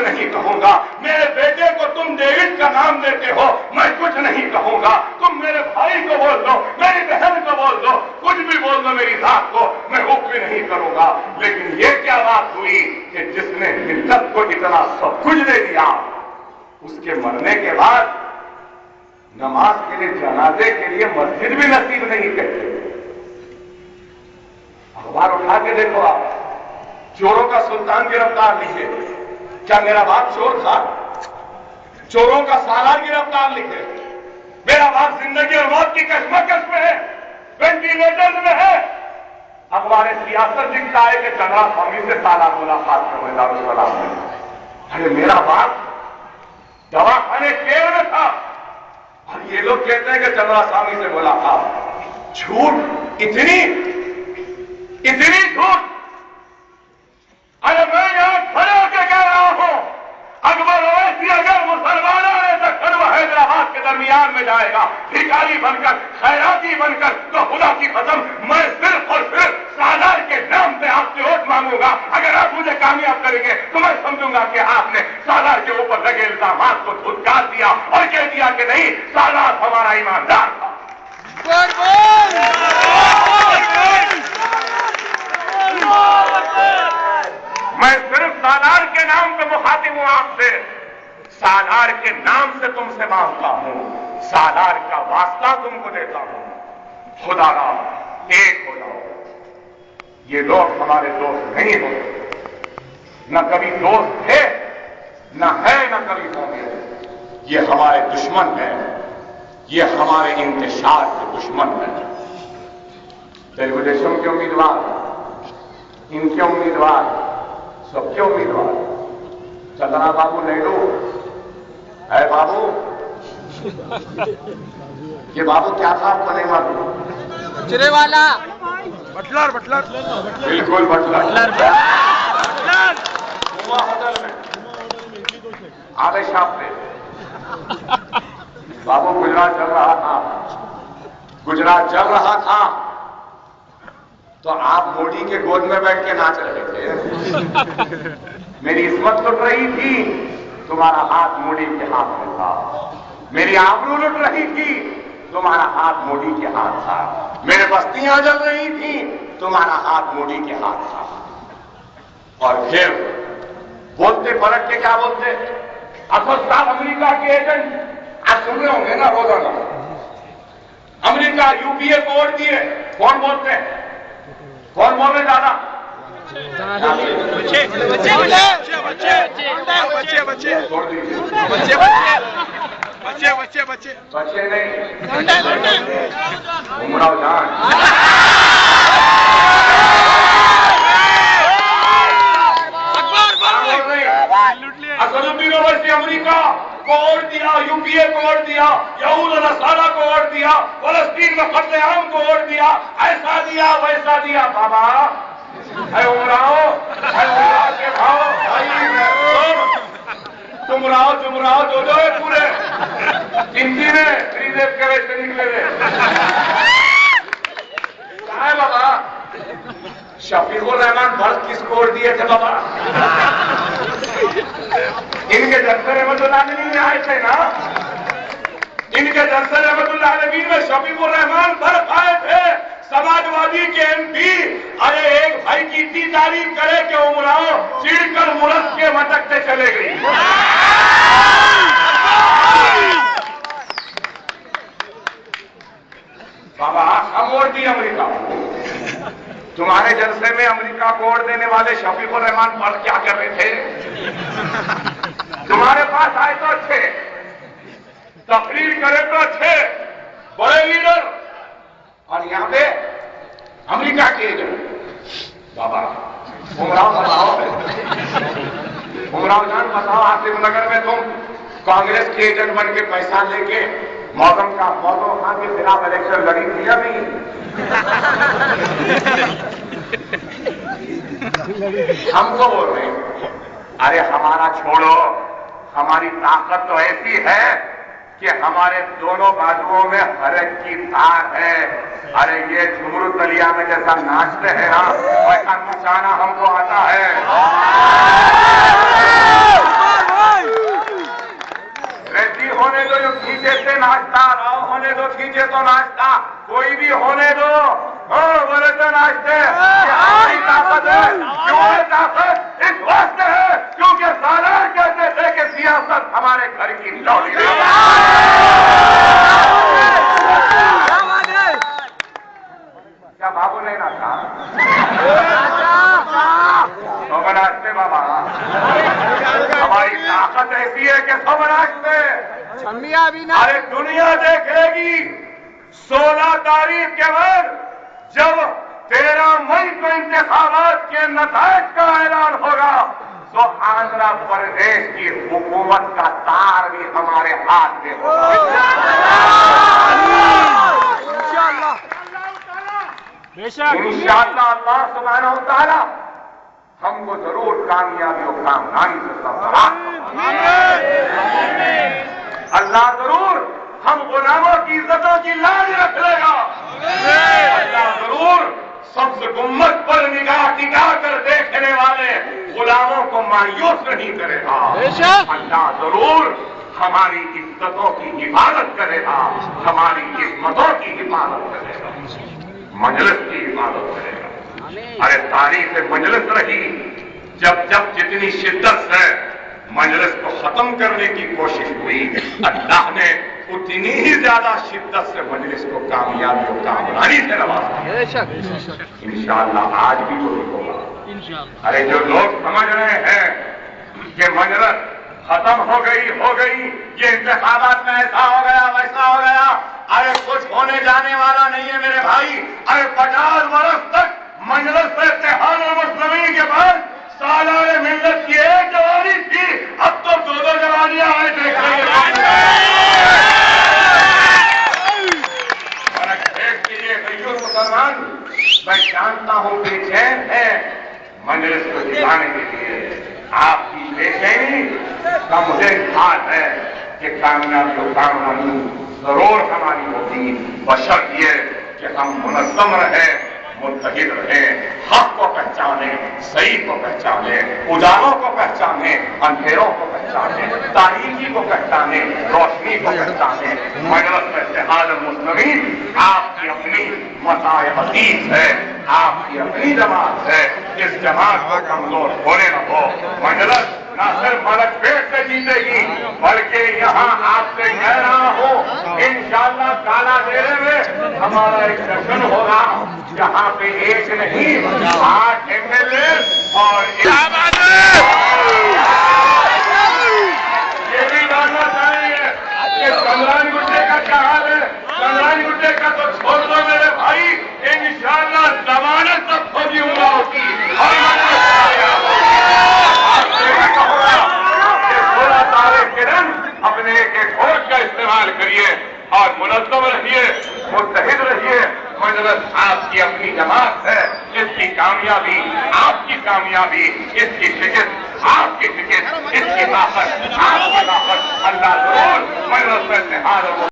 نہیں کہوں گا. میرے بیٹے کو تم ڈیوڈ کا نام دیتے ہو, میں کچھ نہیں کہوں گا. تم میرے بھائی کو بول دو, میری بہن کو بول دو, کچھ بھی بول دو میری ذات کو, میں حکم بھی نہیں کروں گا. لیکن یہ کیا بات ہوئی کہ جس نے ملت کو اتنا سب کچھ دے دیا, اس کے مرنے کے بعد نماز کے لیے, جنازے کے لیے مسجد بھی نصیب نہیں کرتے. اخبار اٹھا کے دیکھو آپ, چوروں کا سلطان گرفتار لکھے. کیا میرا باپ چور تھا؟ چوروں کا سالار گرفتار لکھے. میرا باپ زندگی اور موت کی کشمکش میں ہے, وینٹیلیٹر میں ہے. اخبار سیاست لکھتا ہے کہ چندرا سوامی سے سالار ملاقات کرو دارالسلام میں. ارے میرا باپ دواخانے کیل میں تھا, اور یہ لوگ کہتے ہیں کہ چندرا سوامی سے ملاقات. جھوٹ, اتنی جھوٹ. ارے میں یہاں کھڑے ہو کے کہہ رہا ہوں, اکبر اویسی اگر مسلمانوں نے دکن و حیدرآباد کے درمیان میں جائے گا بھکاری بن کر, خیراتی بن کر, تو خدا کی قسم میں صرف اور صرف سالار کے نام پہ آپ سے ووٹ مانگوں گا. اگر آپ مجھے کامیاب کریں گے تو میں سمجھوں گا کہ آپ نے سالار کے اوپر لگے الزامات کو دھتکار دیا اور کہہ دیا کہ نہیں, سالار ہمارا ایماندار تھا. میں صرف سالار کے نام پہ مخاطب ہوں آپ سے. سالار کے نام سے تم سے مانگتا ہوں, سالار کا واسطہ تم کو دیتا ہوں. خدا را ایک ہو جاؤ. یہ لوگ ہمارے دوست نہیں ہوتے, نہ کبھی دوست تھے, نہ ہے, نہ کبھی ہوں گے. یہ ہمارے دشمن ہیں, یہ ہمارے انتشار کے دشمن ہیں. تیلگو دیشم کے امیدوار, ان کے امیدوار, سب کے امیدوار چندرا بابو نائیڈو. اے بابو, یہ بابو کیا تھا آپ کو نہیں معلوم؟ چرے والا بٹلر بالکل بٹلر. ہوٹل میں آدھے شاپ پہ بابو گجرات چل رہا تھا, تو آپ موڈی کے گود میں بیٹھ کے ناچ رہے تھے. میری عصمت لٹ رہی تھی, تمہارا ہاتھ موڈی کے ہاتھ میں تھا. میری آبرو لٹ رہی تھی, تمہارا ہاتھ موڈی کے ہاتھ تھا. میرے بستیاں جل رہی تھیں, تمہارا ہاتھ موڈی کے ہاتھ تھا. اور پھر بولتے پلٹ کے کیا بولتے, اسد صاحب امریکہ کے ایجنٹ. آپ سن رہے ہوں گے نا روزانہ, امریکہ یو پی اے کو ووٹ دیے. کون بولتے ہیں, کون بول رہے دادا؟ بچے نہیں, عمراؤ جان. اسدالدین اویسی امریکہ کو ووٹ دیا, یو پی اے کو ووٹ دیا, یہود و نصارہ کو ووٹ دیا, فلسطین میں قتل عام کو ووٹ دیا, ایسا دیا ویسا دیا. بابا اے عمراؤ, اے عمراؤ کے بھاؤ, تم راؤ جو ہے پورے ہندی میں ریزیو کرے سے نکلے رہے. کیا ہے بابا, شفیق الرحمان بھرت کس کو ووٹ دیے تھے بابا؟ ان کے جلسے رحمت اللہ علیہ میں آئے تھے نا, ان کے جلسے رحمت اللہ علیہ میں شفیق الرحمان بھرت آئے تھے, سماجوادی کے ایم پی. ارے ایک بھائی کی اتنی تعریف کرے کہ عمراؤ چڑ کر مرس کے مٹکتے چلے گئی. بابا ہم ووٹ دی امریکہ. تمہارے جلسے میں امریکہ کو ووٹ دینے والے شفیق الرحمان پر کیا کر رہے تھے؟ تمہارے پاس آئے تو اچھے, تقریر کرے تو اچھے, بڑے لیڈر, اور یہاں پہ امریکہ کے ایجنٹ. بابا عمراؤ بتاؤ, عمراؤ جان بتاؤ, آصف نگر میں تم کانگریس کے ایجنٹ بن کے پیسہ لے کے موسم خان کے خلاف الیکشن لڑی تھی یا نہیں؟ ہم کو بول رہے ہیں, ارے ہمارا چھوڑو, ہماری طاقت تو ایسی ہے کہ ہمارے دونوں بازوؤں میں ہر ایک کی تار ہے. ارے یہ جھمرو تلیا میں جیسا ناچتے ہیں نا, ویسا نچانا ہم کو آتا ہے. تو ناشتہ کوئی بھی ہونے دو، بولے تو ناشتے ہماری طاقت ہے. کیوں ہے طاقت؟ اس واسطے ہے کیونکہ سالار کہتے تھے کہ سیاست ہمارے گھر کی لوٹی ہے. کیا بابو نے نہ کہا تو بناشتے بابا ہماری طاقت ایسی ہے کہ سو بناشتے. ارے دنیا دیکھے گی 16 تاریخ کے بعد جب 13 مئی کو انتخابات کے نتائج کا اعلان ہوگا تو آندھرا پردیش کی حکومت کا تار بھی ہمارے ہاتھ میں ہوگا. انشاءاللہ اللہ سبحانہ و تعالی ہم کو ضرور کامیابی و کامرانی سے سرفراز. اللہ ضرور ہم غلاموں کی عزتوں کی لاج رکھ لے گا. اللہ ضرور سبز گنبد پر نگاہ ٹکا کر دیکھنے والے غلاموں کو مایوس نہیں کرے گا. اللہ ضرور ہماری عزتوں کی حفاظت کرے گا، ہماری عظمتوں کی حفاظت کرے گا، مجلس کی حفاظت کرے گا. ارے تاریخ مجلس رہی جب جتنی شدت سے مجلس کو ختم کرنے کی کوشش ہوئی، اللہ نے اتنی ہی زیادہ شدت سے مجلس کو کامیابی و کامرانی سے نوازا. انشاءاللہ آج بھی وہی ہوگا. ارے جو لوگ سمجھ رہے ہیں کہ مجلس ختم ہو گئی یہ انتخابات میں ایسا ہو گیا ویسا ہو گیا، ارے کچھ ہونے جانے والا نہیں ہے میرے بھائی. ارے 50 برس تک مجلس سے اتحاد المسلمین کے بعد سالار ملت کی ایک جوانی تھی، اب تو 2 جوانیاں آئے دیکھنے کے بعد. مسلمان میں جانتا ہوں بے چین ہے مجلس کو جلانے کے لیے. آپ کی بے چینی کا مجھے حال ہے کہ کامیابی و کامرانی ضرور ہماری ہوگی، بشرط یہ کہ ہم منظم رہیں، متحد رہیں، حق کو پہچانیں، صحیح کو پہچانیں، اجالوں کو پہچانیں، اندھیروں کو پہچانیں، تاریکی کو پہچانیں، روشنی کو پہچانیں. مجلس اتحاد المسلمین آپ کی اپنی مسائل حدیث ہے، آپ کی اپنی جماعت ہے. اس جماعت کو کمزور ہونے نہ دو. مجلس نہ صرف ملک پیٹ سے جیتے گی بلکہ یہاں آپ سے کہہ رہا ہوں انشاءاللہ کالا ڈیرے میں ہمارا ایک سیشن ہوگا جہاں پہ ایک نہیں 8 MLA اور یہ بھی جاننا چاہیں گے کہ کمران گڈے کا کیا حال ہے. کمران گڈے کا تو چھوڑ دو میرے بھائی، انشاءاللہ ضمانت تک فوجی عمرہ ہوگی. اور 16 تاریخ کے دن اپنے ایک ووٹ کا استعمال کریے اور منظم رہیے، متحد رہیے. مجلس آپ کی اپنی جماعت ہے، اس کی کامیابی آپ کی کامیابی، اس کی شکست آپ کی شکست، اس کی طاقت آپ کی طاقت. اللہ ضرور مجلس میں اتحاد